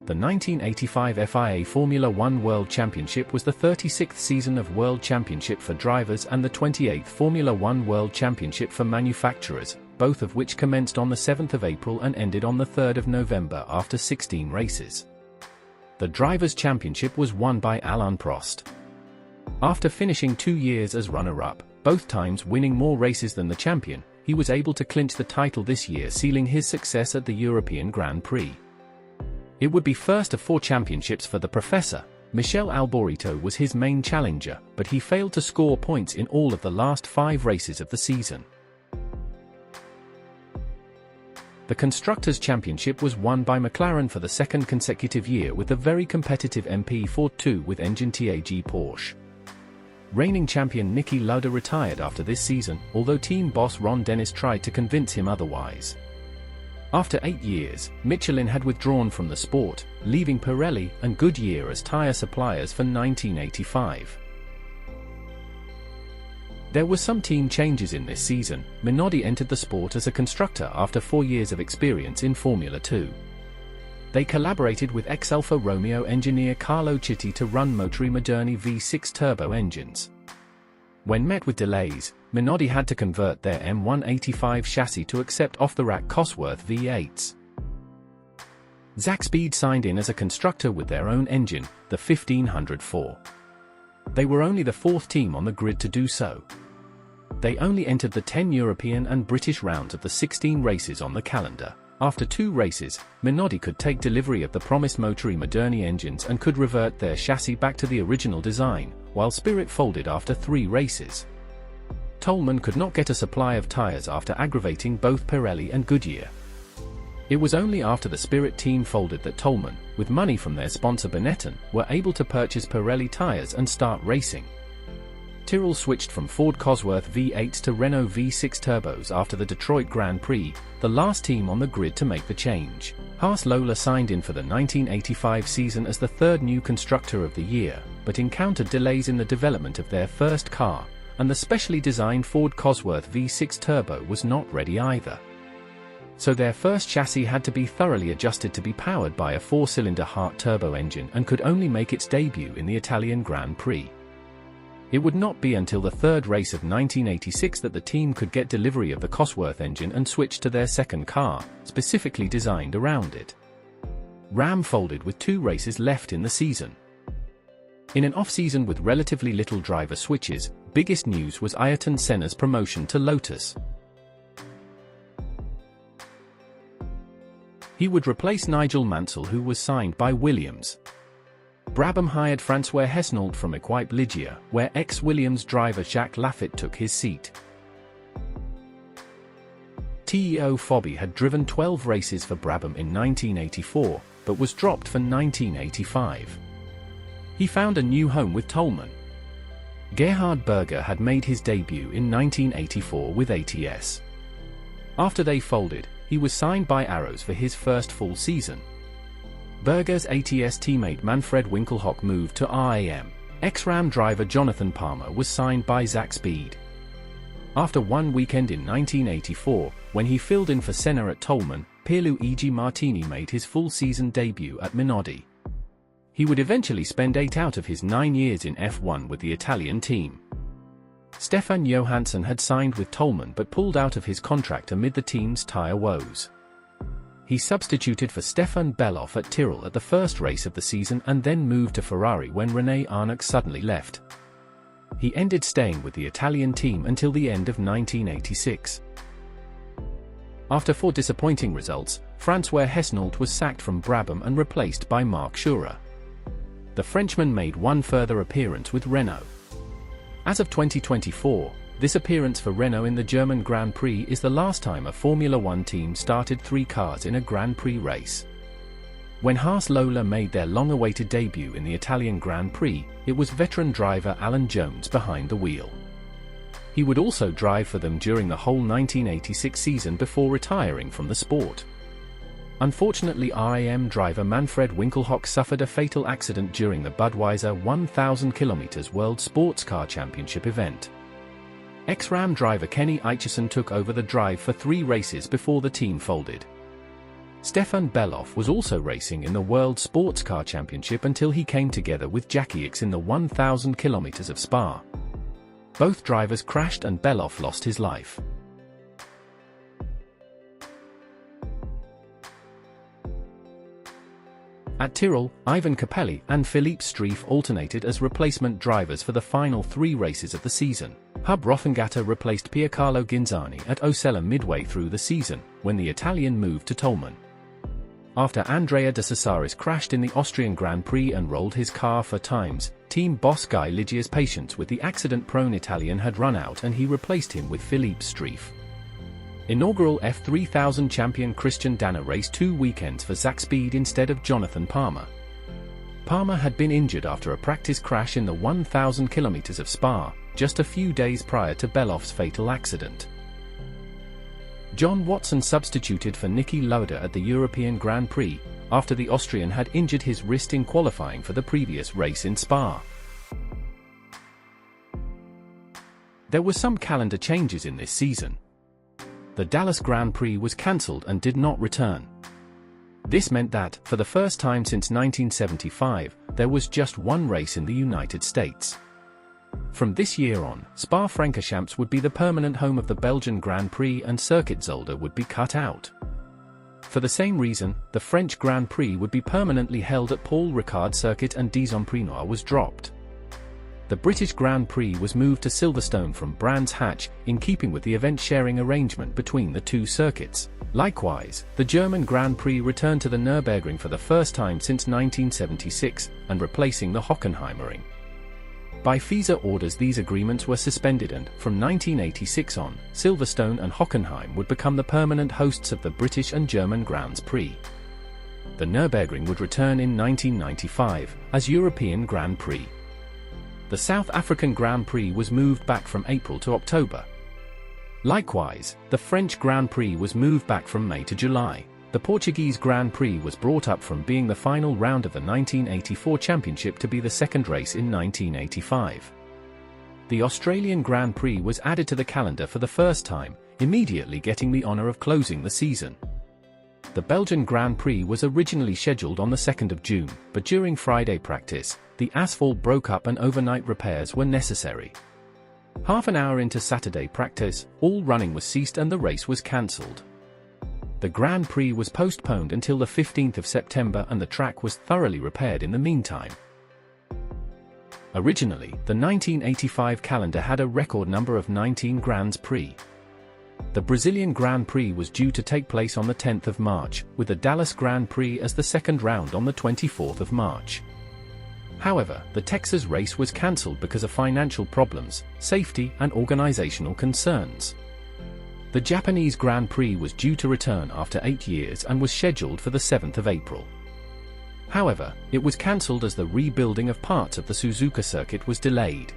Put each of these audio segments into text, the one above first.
The 1985 FIA Formula One World Championship was the 36th season of World Championship for drivers and the 28th Formula One World Championship for manufacturers, both of which commenced on the 7th of April and ended on the 3rd of November after 16 races. The Drivers' Championship was won by Alain Prost. After finishing 2 years as runner-up, both times winning more races than the champion, he was able to clinch the title this year, sealing his success at the European Grand Prix. It would be first of 4 championships for the professor. Michele Alboreto was his main challenger, but he failed to score points in all of the last 5 races of the season. The Constructors' Championship was won by McLaren for the second consecutive year with the very competitive MP42 with engine TAG Porsche. Reigning champion Niki Lauda retired after this season, although team boss Ron Dennis tried to convince him otherwise. After 8 years, Michelin had withdrawn from the sport, leaving Pirelli and Goodyear as tyre suppliers for 1985. There were some team changes in this season. Minardi entered the sport as a constructor after 4 years of experience in Formula 2. They collaborated with ex-Alfa Romeo engineer Carlo Citti to run Motori Moderni V6 turbo engines. When met with delays, Minardi had to convert their M185 chassis to accept off-the-rack Cosworth V8s. Zack Speed signed in as a constructor with their own engine, the 1504. They were only the 4th team on the grid to do so. They only entered the 10 European and British rounds of the 16 races on the calendar. After 2 races, Minardi could take delivery of the promised Motori Moderni engines and could revert their chassis back to the original design, while Spirit folded after 3 races. Toleman could not get a supply of tyres after aggravating both Pirelli and Goodyear. It was only after the Spirit team folded that Toleman, with money from their sponsor Benetton, were able to purchase Pirelli tyres and start racing. Tyrrell switched from Ford Cosworth V8s to Renault V6 turbos after the Detroit Grand Prix, the last team on the grid to make the change. Haas Lola signed in for the 1985 season as the 3rd new constructor of the year, but encountered delays in the development of their first car, and the specially designed Ford Cosworth V6 turbo was not ready either. So their first chassis had to be thoroughly adjusted to be powered by a 4-cylinder Hart turbo engine and could only make its debut in the Italian Grand Prix. It would not be until the 3rd race of 1986 that the team could get delivery of the Cosworth engine and switch to their second car, specifically designed around it. Ram folded with 2 races left in the season. In an off-season with relatively little driver switches, biggest news was Ayrton Senna's promotion to Lotus. He would replace Nigel Mansell, who was signed by Williams. Brabham hired François Hesnault from Equipe Ligier, where ex-Williams driver Jacques Laffite took his seat. Teo Fobby had driven 12 races for Brabham in 1984, but was dropped for 1985. He found a new home with Toleman. Gerhard Berger had made his debut in 1984 with ATS. After they folded, he was signed by Arrows for his first full season. Berger's ATS teammate Manfred Winkelhock moved to RAM. Ex-Ram driver Jonathan Palmer was signed by Zack Speed. After one weekend in 1984, when he filled in for Senna at Toleman, Pierluigi Martini made his full season debut at Minardi. He would eventually spend 8 out of his 9 years in F1 with the Italian team. Stefan Johansson had signed with Toleman but pulled out of his contract amid the team's tyre woes. He substituted for Stefan Bellof at Tyrrell at the first race of the season and then moved to Ferrari when Renè Arnoux suddenly left. He ended staying with the Italian team until the end of 1986. After 4 disappointing results, François Hesnault was sacked from Brabham and replaced by Marc Schura. The Frenchman made 1 further appearance with Renault. As of 2024, this appearance for Renault in the German Grand Prix is the last time a Formula One team started 3 cars in a Grand Prix race. When Haas Lola made their long-awaited debut in the Italian Grand Prix, it was veteran driver Alan Jones behind the wheel. He would also drive for them during the whole 1986 season before retiring from the sport. Unfortunately, RAM driver Manfred Winkelhock suffered a fatal accident during the Budweiser 1,000 km World Sportscar Championship event. Ex-RAM driver Kenny Aitchison took over the drive for 3 races before the team folded. Stefan Bellof was also racing in the World Sportscar Championship until he came together with Jackie Ickx in the 1,000 kilometers of Spa. Both drivers crashed and Bellof lost his life. At Tyrrell, Ivan Capelli and Philippe Streiff alternated as replacement drivers for the final 3 races of the season. Hub Rothengatter replaced Piercarlo Ghinzani at Osella midway through the season, when the Italian moved to Tolman. After Andrea de Cesaris crashed in the Austrian Grand Prix and rolled his car 4 times, team boss Guy Liggia's patience with the accident-prone Italian had run out and he replaced him with Philippe Streiff. Inaugural F3000 champion Christian Danner raced 2 weekends for Zakspeed instead of Jonathan Palmer. Palmer had been injured after a practice crash in the 1,000 kilometers of Spa, just a few days prior to Bellof's fatal accident. John Watson substituted for Niki Lauda at the European Grand Prix, after the Austrian had injured his wrist in qualifying for the previous race in Spa. There were some calendar changes in this season. The Dallas Grand Prix was cancelled and did not return. This meant that, for the first time since 1975, there was just 1 race in the United States. From this year on, Spa-Francorchamps would be the permanent home of the Belgian Grand Prix and Circuit Zolder would be cut out. For the same reason, the French Grand Prix would be permanently held at Paul Ricard Circuit and Dijon-Prenois was dropped. The British Grand Prix was moved to Silverstone from Brands Hatch, in keeping with the event-sharing arrangement between the 2 circuits. Likewise, the German Grand Prix returned to the Nürburgring for the first time since 1976, and replacing the Hockenheimring. By FISA orders these agreements were suspended and, from 1986 on, Silverstone and Hockenheim would become the permanent hosts of the British and German Grands Prix. The Nürburgring would return in 1995, as European Grand Prix. The South African Grand Prix was moved back from April to October. Likewise, the French Grand Prix was moved back from May to July. The Portuguese Grand Prix was brought up from being the final round of the 1984 championship to be the second race in 1985. The Australian Grand Prix was added to the calendar for the first time, immediately getting the honour of closing the season. The Belgian Grand Prix was originally scheduled on the 2nd of June, but during Friday practice, the asphalt broke up and overnight repairs were necessary. Half an hour into Saturday practice, all running was ceased and the race was cancelled. The Grand Prix was postponed until the 15th of September and the track was thoroughly repaired in the meantime. Originally, the 1985 calendar had a record number of 19 Grands Prix. The Brazilian Grand Prix was due to take place on the 10th of March, with the Dallas Grand Prix as the second round on the 24th of March. However, the Texas race was cancelled because of financial problems, safety and organizational concerns. The Japanese Grand Prix was due to return after 8 years and was scheduled for the 7th of April. However, it was cancelled as the rebuilding of parts of the Suzuka circuit was delayed.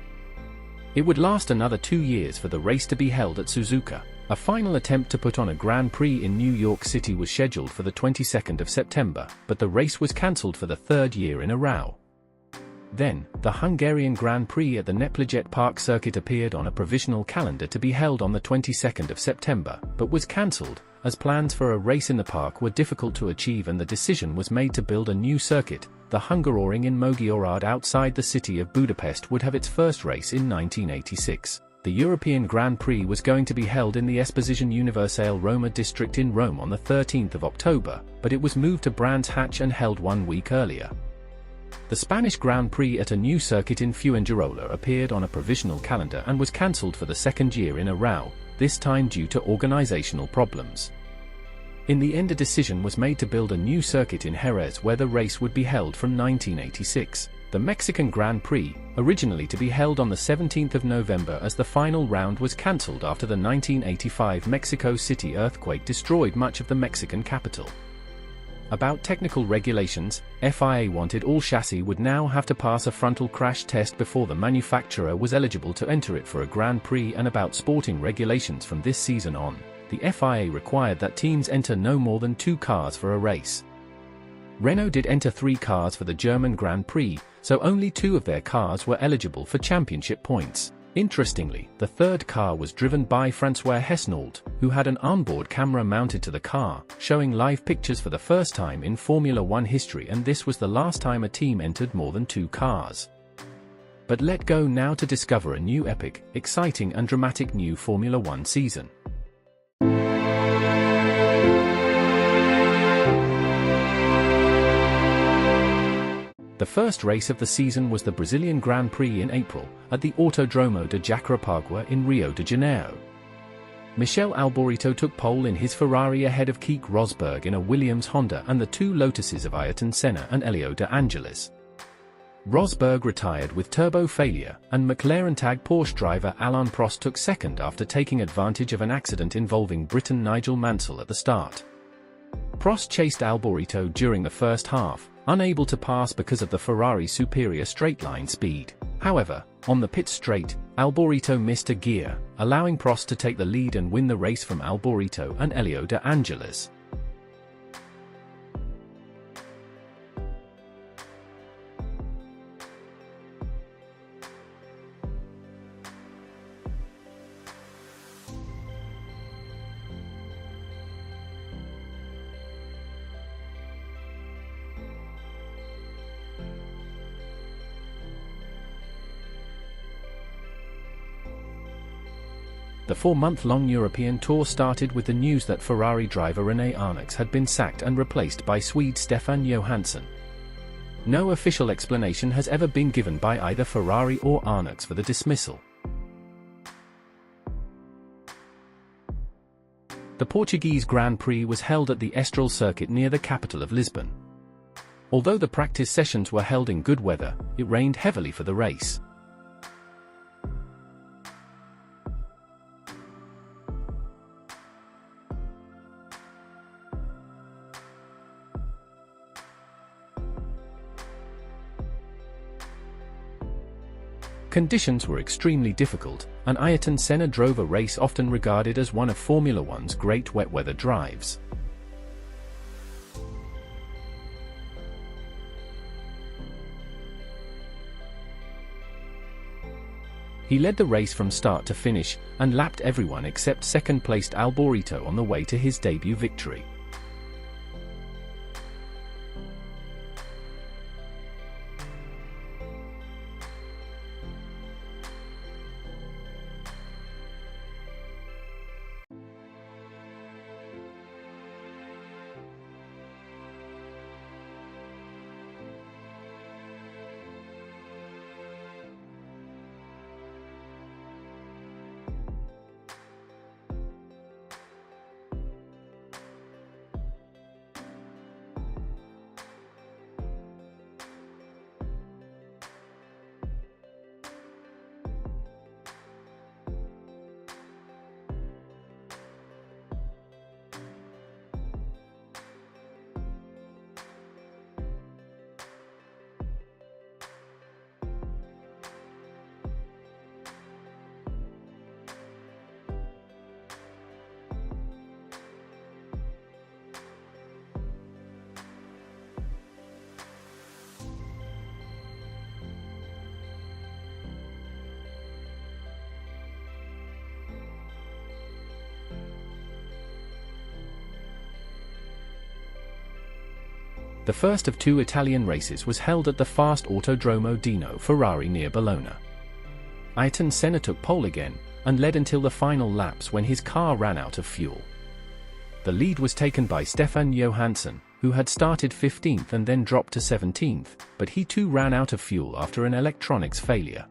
It would last another 2 years for the race to be held at Suzuka. A final attempt to put on a Grand Prix in New York City was scheduled for the 22nd of September, but the race was cancelled for the 3rd year in a row. Then, the Hungarian Grand Prix at the Nepliget Park circuit appeared on a provisional calendar to be held on the 22nd of September, but was cancelled, as plans for a race in the park were difficult to achieve and the decision was made to build a new circuit. The Hungaroring in Mogyorad outside the city of Budapest would have its first race in 1986. The European Grand Prix was going to be held in the Esposizione Universale Roma district in Rome on the 13th of October, but it was moved to Brands Hatch and held 1 week earlier. The Spanish Grand Prix at a new circuit in Fuengirola appeared on a provisional calendar and was cancelled for the 2nd year in a row, this time due to organizational problems. In the end, a decision was made to build a new circuit in Jerez where the race would be held from 1986. The Mexican Grand Prix, originally to be held on the 17th of November as the final round, was cancelled after the 1985 Mexico City earthquake destroyed much of the Mexican capital. About technical regulations, FIA wanted all chassis would now have to pass a frontal crash test before the manufacturer was eligible to enter it for a Grand Prix, and about sporting regulations from this season on, the FIA required that teams enter no more than 2 cars for a race. Renault did enter 3 cars for the German Grand Prix, so only 2 of their cars were eligible for championship points. Interestingly, the third car was driven by Francois Hesnault, who had an onboard camera mounted to the car, showing live pictures for the first time in Formula One history, and this was the last time a team entered more than 2 cars. But let's go now to discover a new epic, exciting and dramatic new Formula One season. The first race of the season was the Brazilian Grand Prix in April, at the Autódromo de Jacarepaguá in Rio de Janeiro. Michele Alboreto took pole in his Ferrari ahead of Keke Rosberg in a Williams Honda and the 2 Lotuses of Ayrton Senna and Helio de Angelis. Rosberg retired with turbo failure, and McLaren tag Porsche driver Alain Prost took second after taking advantage of an accident involving Briton Nigel Mansell at the start. Prost chased Alboreto during the first half, unable to pass because of the Ferrari's superior straight-line speed. However, on the pit straight, Alboreto missed a gear, allowing Prost to take the lead and win the race from Alboreto and Helio de Angelis. The 4-month-long European tour started with the news that Ferrari driver Renè Arnoux had been sacked and replaced by Swede Stefan Johansson. No official explanation has ever been given by either Ferrari or Arnoux for the dismissal. The Portuguese Grand Prix was held at the Estoril circuit near the capital of Lisbon. Although the practice sessions were held in good weather, it rained heavily for the race. Conditions were extremely difficult, and Ayrton Senna drove a race often regarded as one of Formula One's great wet weather drives. He led the race from start to finish, and lapped everyone except second-placed Alboreto on the way to his debut victory. The first of 2 Italian races was held at the fast Autodromo Dino Ferrari near Bologna. Ayrton Senna took pole again, and led until the final laps when his car ran out of fuel. The lead was taken by Stefan Johansson, who had started 15th and then dropped to 17th, but he too ran out of fuel after an electronics failure.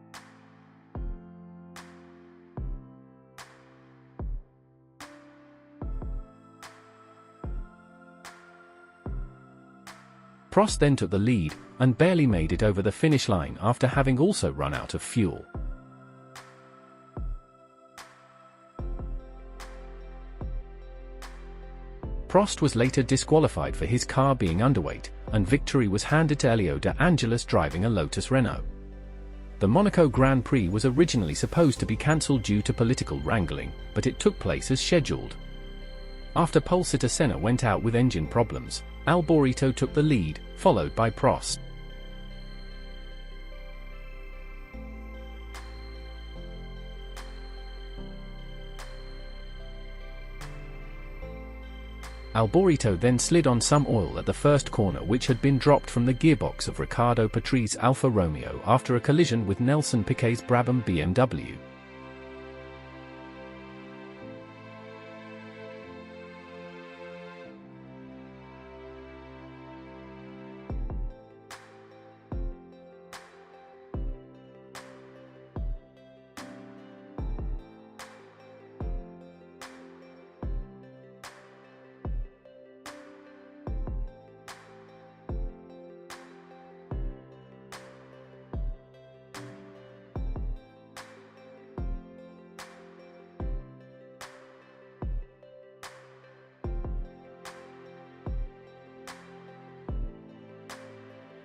Prost then took the lead, and barely made it over the finish line after having also run out of fuel. Prost was later disqualified for his car being underweight, and victory was handed to Helio de Angelis driving a Lotus Renault. The Monaco Grand Prix was originally supposed to be cancelled due to political wrangling, but it took place as scheduled. After pole-sitter Senna went out with engine problems, Alboreto took the lead, followed by Prost. Alboreto then slid on some oil at the first corner, which had been dropped from the gearbox of Riccardo Patrese Alfa Romeo after a collision with Nelson Piquet's Brabham BMW.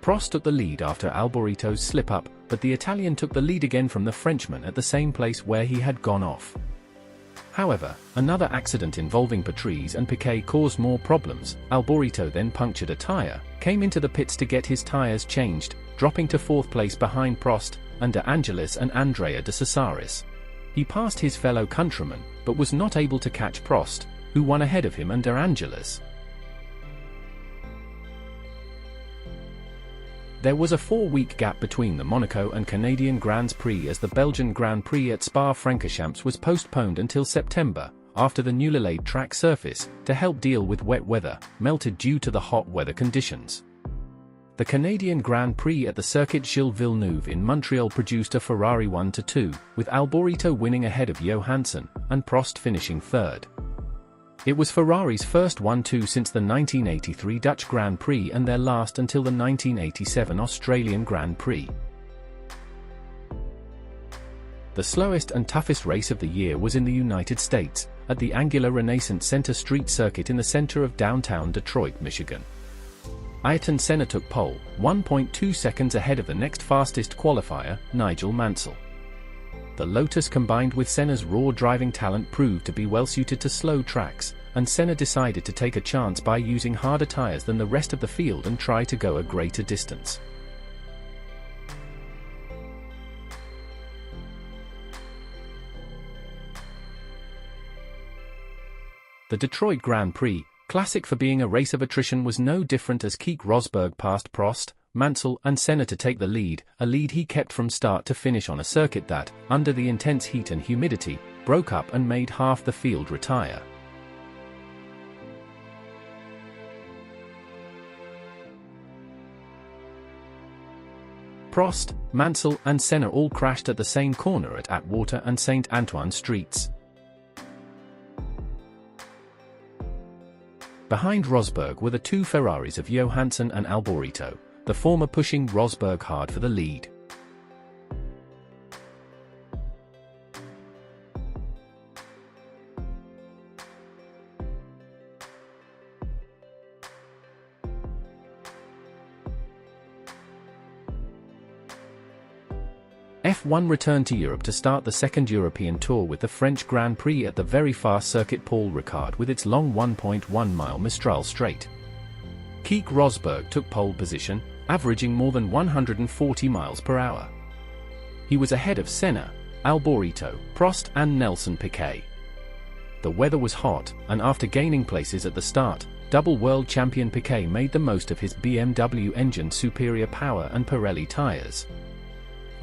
Prost took the lead after Alboreto's slip-up, but the Italian took the lead again from the Frenchman at the same place where he had gone off. However, another accident involving Patrese and Piquet caused more problems. Alboreto then punctured a tyre, came into the pits to get his tyres changed, dropping to 4th place behind Prost, under Angelis and Andrea de Cesaris. He passed his fellow countrymen, but was not able to catch Prost, who won ahead of him under Angelis. There was a 4-week gap between the Monaco and Canadian Grands Prix as the Belgian Grand Prix at Spa-Francorchamps was postponed until September, after the newly laid track surface, to help deal with wet weather, melted due to the hot weather conditions. The Canadian Grand Prix at the Circuit Gilles Villeneuve in Montreal produced a Ferrari 1-2, with Alboreto winning ahead of Johansson, and Prost finishing 3rd. It was Ferrari's first 1-2 since the 1983 Dutch Grand Prix and their last until the 1987 Australian Grand Prix. The slowest and toughest race of the year was in the United States, at the Angular Renaissance Center Street Circuit in the center of downtown Detroit, Michigan. Ayrton Senna took pole, 1.2 seconds ahead of the next fastest qualifier, Nigel Mansell. The Lotus combined with Senna's raw driving talent proved to be well suited to slow tracks, and Senna decided to take a chance by using harder tires than the rest of the field and try to go a greater distance. The Detroit Grand Prix, classic for being a race of attrition, was no different as Keke Rosberg passed Prost, Mansell and Senna to take the lead, a lead he kept from start to finish on a circuit that, under the intense heat and humidity, broke up and made half the field retire. Prost, Mansell and Senna all crashed at the same corner at Atwater and St. Antoine Streets. Behind Rosberg were the two Ferraris of Johansson and Alboreto, the former pushing Rosberg hard for the lead. F1 returned to Europe to start the second European Tour with the French Grand Prix at the very fast circuit Paul Ricard with its long 1.1-mile Mistral Straight. Keke Rosberg took pole position, averaging more than 140 miles per hour. He was ahead of Senna, Alboreto, Prost and Nelson Piquet. The weather was hot, and after gaining places at the start, double world champion Piquet made the most of his BMW engine's superior power and Pirelli tires.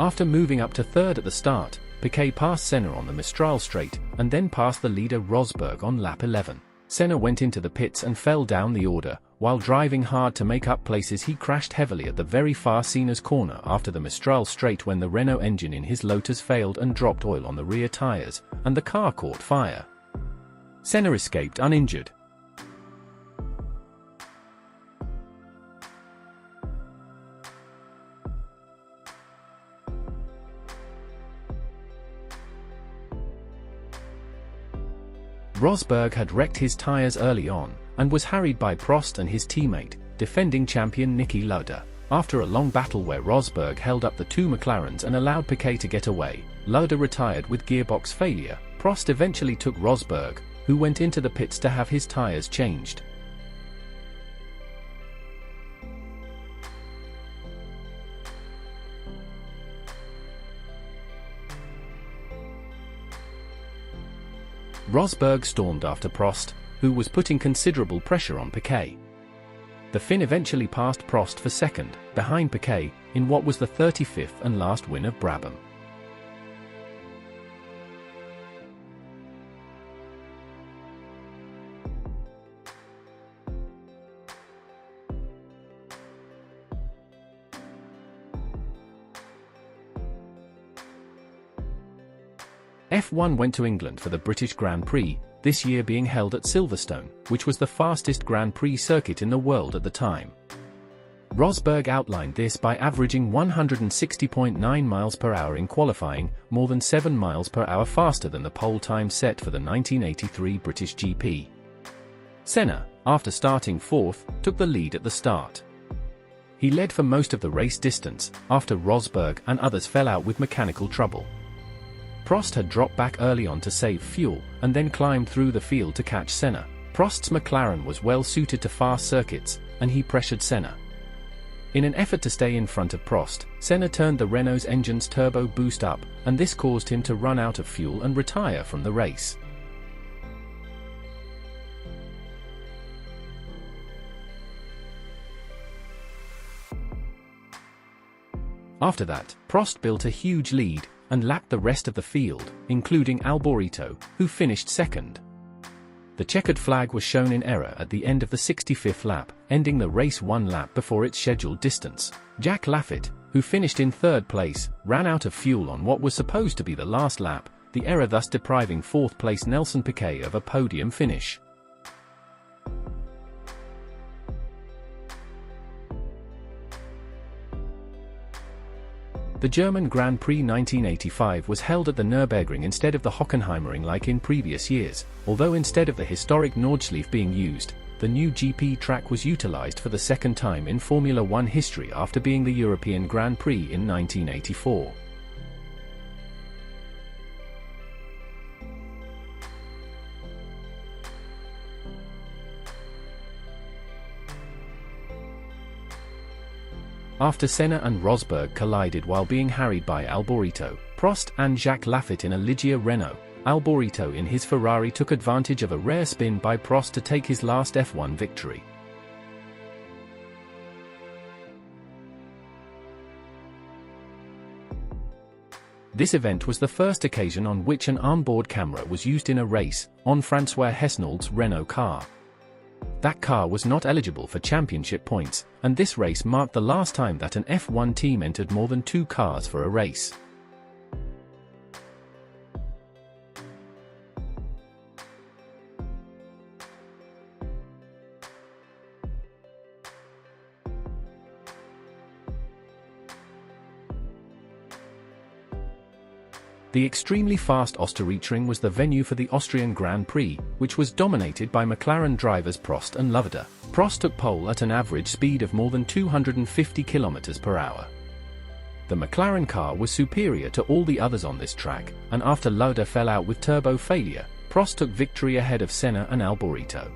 After moving up to 3rd at the start, Piquet passed Senna on the Mistral Straight, and then passed the leader Rosberg on lap 11. Senna went into the pits and fell down the order. While driving hard to make up places, he crashed heavily at the very far Senna's corner after the Mistral Straight when the Renault engine in his Lotus failed and dropped oil on the rear tires, and the car caught fire. Senna escaped uninjured. Rosberg had wrecked his tires early on, and was harried by Prost and his teammate, defending champion Niki Lauda. After a long battle where Rosberg held up the two McLarens and allowed Piquet to get away, Lauda retired with gearbox failure. Prost eventually took Rosberg, who went into the pits to have his tires changed. Rosberg stormed after Prost, who was putting considerable pressure on Piquet. The Finn eventually passed Prost for second, behind Piquet, in what was the 35th and last win of Brabham. F1 went to England for the British Grand Prix, this year being held at Silverstone, which was the fastest Grand Prix circuit in the world at the time. Rosberg outlined this by averaging 160.9 miles per hour in qualifying, more than 7 miles per hour faster than the pole time set for the 1983 British GP. Senna, after starting fourth, took the lead at the start. He led for most of the race distance, after Rosberg and others fell out with mechanical trouble. Prost had dropped back early on to save fuel, and then climbed through the field to catch Senna. Prost's McLaren was well suited to fast circuits, and he pressured Senna. In an effort to stay in front of Prost, Senna turned the Renault's engine's turbo boost up, and this caused him to run out of fuel and retire from the race. After that, Prost built a huge lead, and lapped the rest of the field, including Alboreto, who finished second. The checkered flag was shown in error at the end of the 65th lap, ending the race 1 lap before its scheduled distance. Jacques Laffite, who finished in third place, ran out of fuel on what was supposed to be the last lap, the error thus depriving fourth place Nelson Piquet of a podium finish. The German Grand Prix 1985 was held at the Nürburgring instead of the Hockenheimring like in previous years, although instead of the historic Nordschleife being used, the new GP track was utilized for the second time in Formula One history after being the European Grand Prix in 1984. After Senna and Rosberg collided while being harried by Alboreto, Prost and Jacques Laffite in a Ligier Renault, Alboreto in his Ferrari took advantage of a rare spin by Prost to take his last F1 victory. This event was the first occasion on which an onboard camera was used in a race, on François Hesnault's Renault car. That car was not eligible for championship points, and this race marked the last time that an F1 team entered more than 2 cars for a race. The extremely fast Osterreichring was the venue for the Austrian Grand Prix, which was dominated by McLaren drivers Prost and Lauda. Prost took pole at an average speed of more than 250 km per hour. The McLaren car was superior to all the others on this track, and after Lauda fell out with turbo failure, Prost took victory ahead of Senna and Alboreto.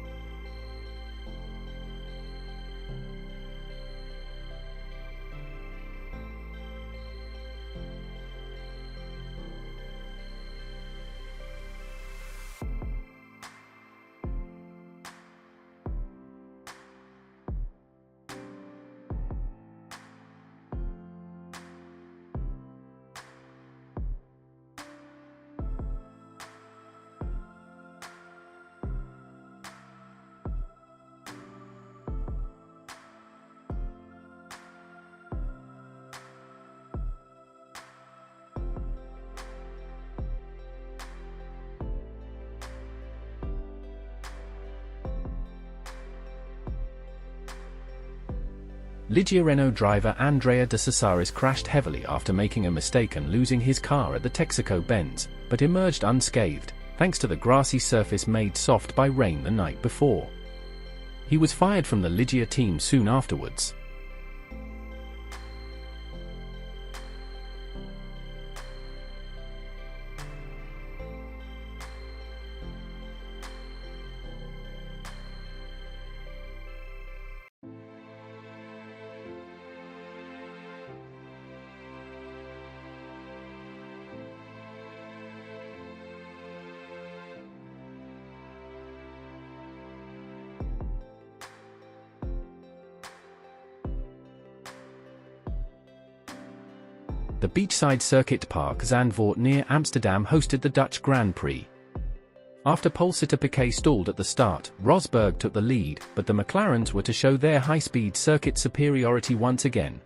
Ligier Renault driver Andrea de Cesaris crashed heavily after making a mistake and losing his car at the Texaco bends, but emerged unscathed, thanks to the grassy surface made soft by rain the night before. He was fired from the Ligier team soon afterwards. The beachside circuit Park Zandvoort near Amsterdam hosted the Dutch Grand Prix. After pole-sitter Piquet stalled at the start, Rosberg took the lead, but the McLarens were to show their high-speed circuit superiority once again.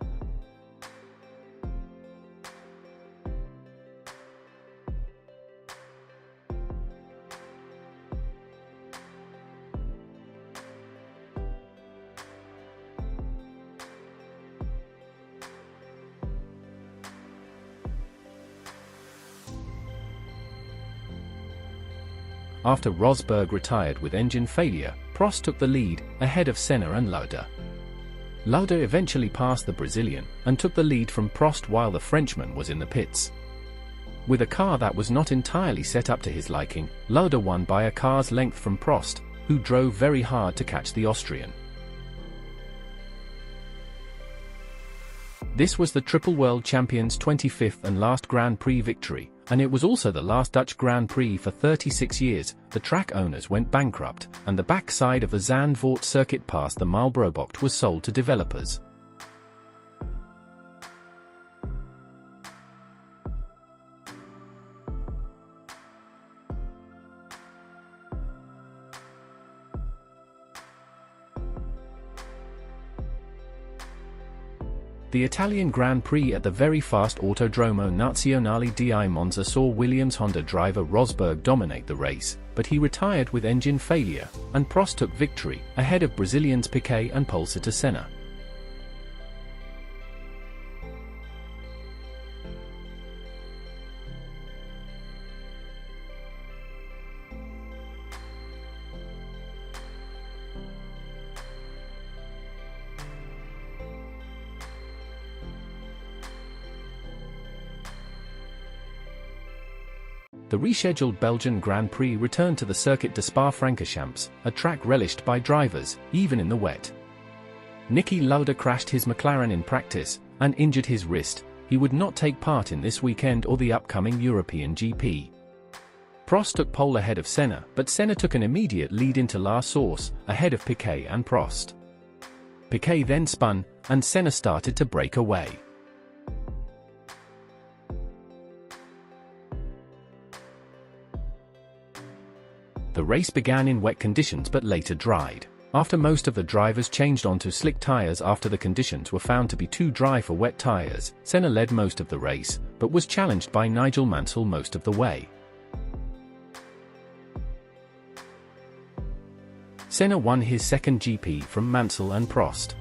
After Rosberg retired with engine failure, Prost took the lead, ahead of Senna and Lauda. Lauda eventually passed the Brazilian, and took the lead from Prost while the Frenchman was in the pits. With a car that was not entirely set up to his liking, Lauda won by a car's length from Prost, who drove very hard to catch the Austrian. This was the Triple World Champion's 25th and last Grand Prix victory, and it was also the last Dutch Grand Prix for 36 years. The track owners went bankrupt, and the backside of the Zandvoort circuit past the Marlborough was sold to developers. The Italian Grand Prix at the very fast Autodromo Nazionale di Monza saw Williams Honda driver Rosberg dominate the race, but he retired with engine failure, and Prost took victory, ahead of Brazilians Piquet and pole-sitter Senna. The rescheduled Belgian Grand Prix returned to the Circuit de Spa-Francorchamps, a track relished by drivers, even in the wet. Niki Lauda crashed his McLaren in practice, and injured his wrist. He would not take part in this weekend or the upcoming European GP. Prost took pole ahead of Senna, but Senna took an immediate lead into La Source, ahead of Piquet and Prost. Piquet then spun, and Senna started to break away. The race began in wet conditions but later dried. After most of the drivers changed onto slick tires after the conditions were found to be too dry for wet tires, Senna led most of the race, but was challenged by Nigel Mansell most of the way. Senna won his second GP from Mansell and Prost.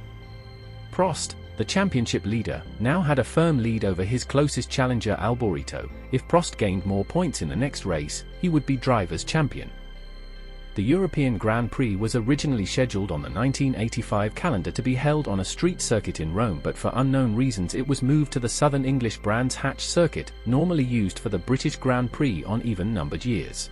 Prost, the championship leader, now had a firm lead over his closest challenger Alboreto. If Prost gained more points in the next race, he would be drivers' champion. The European Grand Prix was originally scheduled on the 1985 calendar to be held on a street circuit in Rome, but for unknown reasons it was moved to the Southern English Brands Hatch circuit, normally used for the British Grand Prix on even-numbered years.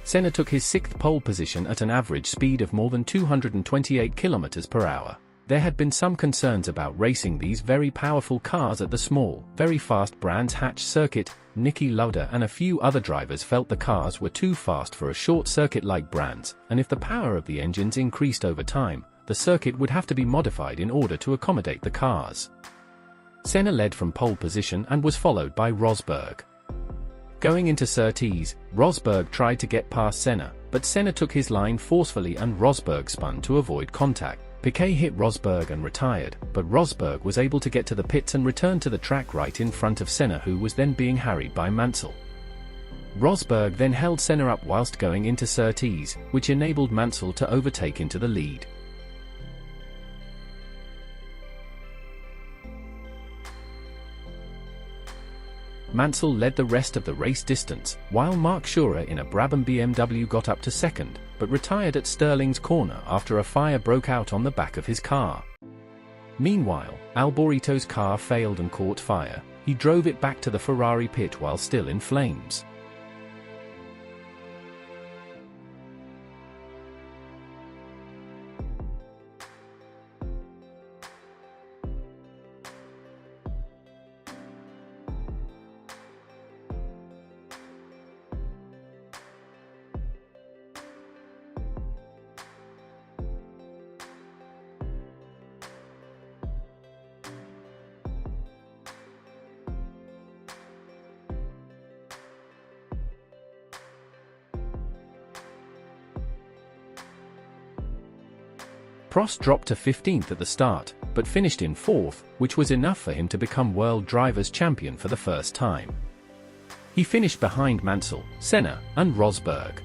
Senna took his sixth pole position at an average speed of more than 228 km/h. There had been some concerns about racing these very powerful cars at the small, very fast Brands Hatch circuit. Niki Lauda and a few other drivers felt the cars were too fast for a short circuit like Brands, and if the power of the engines increased over time, the circuit would have to be modified in order to accommodate the cars. Senna led from pole position and was followed by Rosberg. Going into Surtees, Rosberg tried to get past Senna, but Senna took his line forcefully and Rosberg spun to avoid contact. Piquet hit Rosberg and retired, but Rosberg was able to get to the pits and return to the track right in front of Senna, who was then being harried by Mansell. Rosberg then held Senna up whilst going into Surtees, which enabled Mansell to overtake into the lead. Mansell led the rest of the race distance, while Mark Schurer in a Brabham BMW got up to second, but retired at Stirling's corner after a fire broke out on the back of his car. Meanwhile, Alboreto's car failed and caught fire. He drove it back to the Ferrari pit while still in flames. Prost dropped to 15th at the start, but finished in 4th, which was enough for him to become World Drivers' Champion for the first time. He finished behind Mansell, Senna, and Rosberg.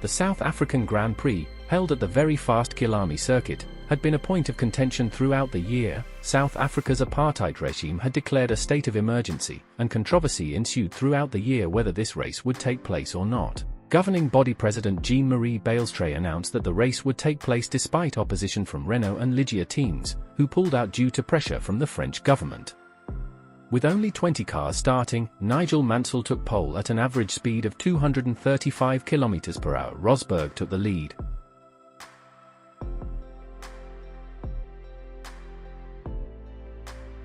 The South African Grand Prix, held at the very fast Killarney circuit, had been a point of contention throughout the year. South Africa's apartheid regime had declared a state of emergency, and controversy ensued throughout the year whether this race would take place or not. Governing body president Jean-Marie Bailstré announced that the race would take place despite opposition from Renault and Ligier teams, who pulled out due to pressure from the French government. With only 20 cars starting, Nigel Mansell took pole at an average speed of 235 km/h. Rosberg took the lead.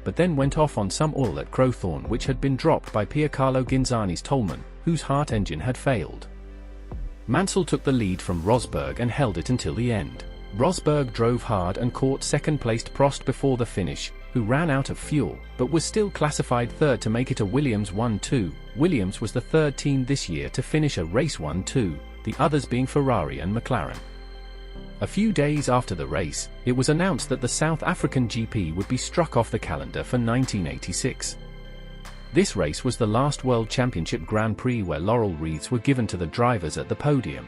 But then went off on some oil at Crowthorne, which had been dropped by Piercarlo Ghinzani's Toleman, whose Hart engine had failed. Mansell took the lead from Rosberg and held it until the end. Rosberg drove hard and caught second-placed Prost before the finish, who ran out of fuel, but was still classified third to make it a Williams 1-2. Williams was the third team this year to finish a race 1-2, the others being Ferrari and McLaren. A few days after the race, it was announced that the South African GP would be struck off the calendar for 1986. This race was the last World Championship Grand Prix where laurel wreaths were given to the drivers at the podium.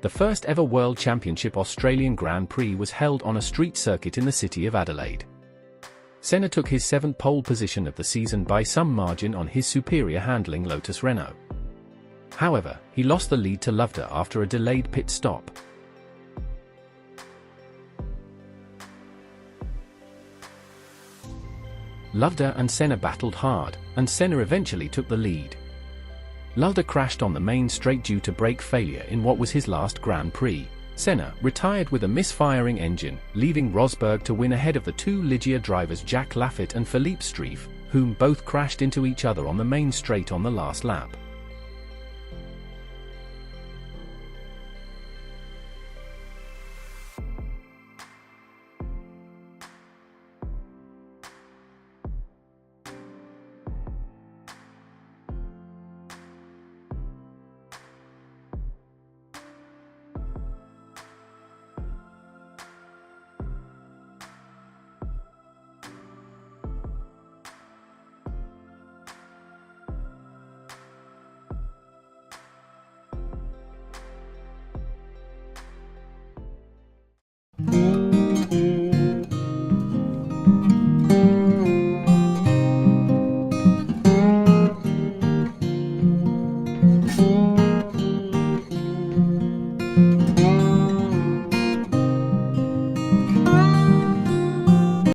The first ever World Championship Australian Grand Prix was held on a street circuit in the city of Adelaide. Senna took his 7th pole position of the season by some margin on his superior handling Lotus Renault. However, he lost the lead to Lauda after a delayed pit stop. Lauda and Senna battled hard, and Senna eventually took the lead. Lauda crashed on the main straight due to brake failure in what was his last Grand Prix. Senna retired with a misfiring engine, leaving Rosberg to win ahead of the two Ligier drivers Jacques Laffite and Philippe Streiff, whom both crashed into each other on the main straight on the last lap.